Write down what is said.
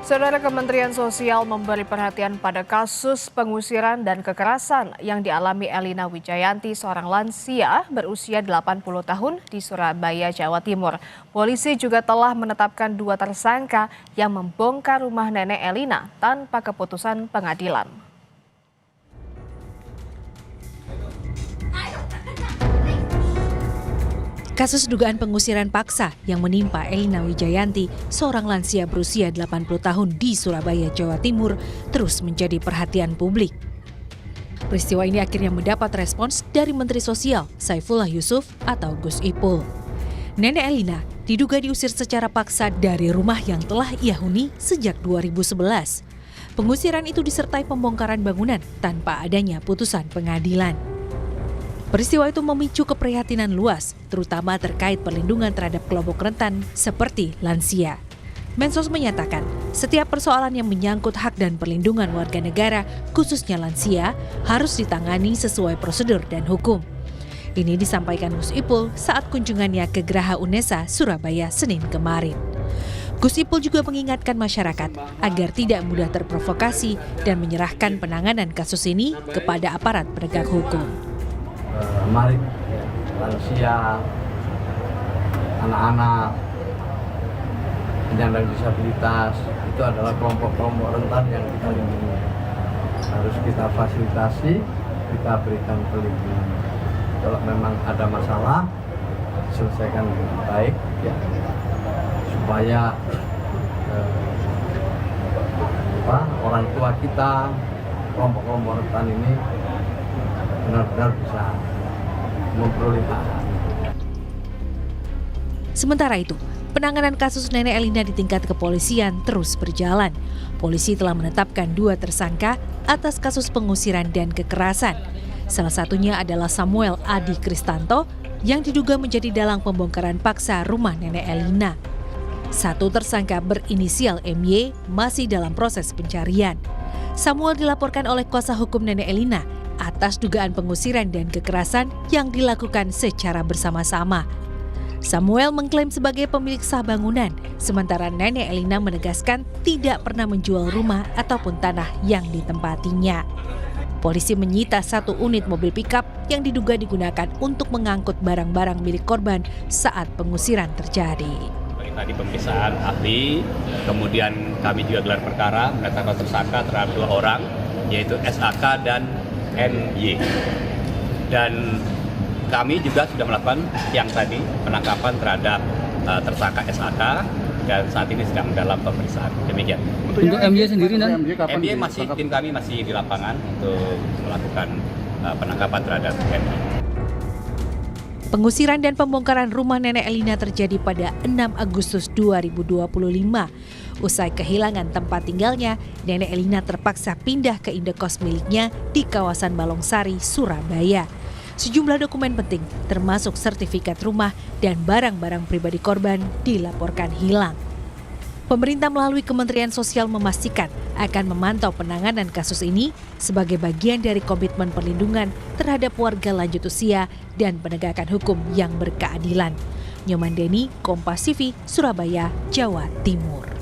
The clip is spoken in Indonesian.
Saudara, Kementerian Sosial memberi perhatian pada kasus pengusiran dan kekerasan yang dialami Elina Wijayanti, seorang lansia berusia 80 tahun di Surabaya, Jawa Timur. Polisi juga telah menetapkan 2 tersangka yang membongkar rumah nenek Elina tanpa keputusan pengadilan. Kasus dugaan pengusiran paksa yang menimpa Elina Wijayanti, seorang lansia berusia 80 tahun di Surabaya, Jawa Timur, terus menjadi perhatian publik. Peristiwa ini akhirnya mendapat respons dari Menteri Sosial Saifullah Yusuf atau Gus Ipul. Nenek Elina diduga diusir secara paksa dari rumah yang telah ia huni sejak 2011. Pengusiran itu disertai pembongkaran bangunan tanpa adanya putusan pengadilan. Peristiwa itu memicu keprihatinan luas, terutama terkait perlindungan terhadap kelompok rentan seperti lansia. Mensos menyatakan, setiap persoalan yang menyangkut hak dan perlindungan warga negara, khususnya lansia, harus ditangani sesuai prosedur dan hukum. Ini disampaikan Gus Ipul saat kunjungannya ke Geraha Unesa, Surabaya, Senin kemarin. Gus Ipul juga mengingatkan masyarakat agar tidak mudah terprovokasi dan menyerahkan penanganan kasus ini kepada aparat penegak hukum. Mari lansia, anak-anak, penyandang disabilitas itu adalah kelompok-kelompok rentan yang kita lindungi. Harus kita fasilitasi, kita berikan perlindungan. Kalau memang ada masalah, selesaikan dengan baik ya, supaya orang tua kita, kelompok-kelompok rentan ini benar-benar bisa memperoleh hak. Sementara itu, penanganan kasus nenek Elina di tingkat kepolisian terus berjalan. Polisi telah menetapkan 2 tersangka atas kasus pengusiran dan kekerasan. Salah satunya adalah Samuel Adi Kristanto yang diduga menjadi dalang pembongkaran paksa rumah nenek Elina. 1 tersangka berinisial MY masih dalam proses pencarian. Samuel dilaporkan oleh kuasa hukum nenek Elina atas dugaan pengusiran dan kekerasan yang dilakukan secara bersama-sama. Samuel mengklaim sebagai pemilik sah bangunan, sementara nenek Elina menegaskan tidak pernah menjual rumah ataupun tanah yang ditempatinya. Polisi menyita 1 unit mobil pickup yang diduga digunakan untuk mengangkut barang-barang milik korban saat pengusiran terjadi. Tadi pemeriksaan ahli, kemudian kami juga gelar perkara menetapkan tersangka terhadap 2 orang, yaitu SAK dan MY. Dan kami juga sudah melakukan yang tadi penangkapan terhadap tersangka SAK dan saat ini sedang dalam pemeriksaan. Demikian. Untuk MY sendiri dan MY masih tim kami masih di lapangan untuk melakukan penangkapan terhadap MY. Pengusiran dan pembongkaran rumah nenek Elina terjadi pada 6 Agustus 2025. Usai kehilangan tempat tinggalnya, nenek Elina terpaksa pindah ke indekos miliknya di kawasan Balongsari, Surabaya. Sejumlah dokumen penting, termasuk sertifikat rumah dan barang-barang pribadi korban, dilaporkan hilang. Pemerintah melalui Kementerian Sosial memastikan akan memantau penanganan kasus ini sebagai bagian dari komitmen perlindungan terhadap warga lanjut usia dan penegakan hukum yang berkeadilan. Nyoman Deni, Kompas TV, Surabaya, Jawa Timur.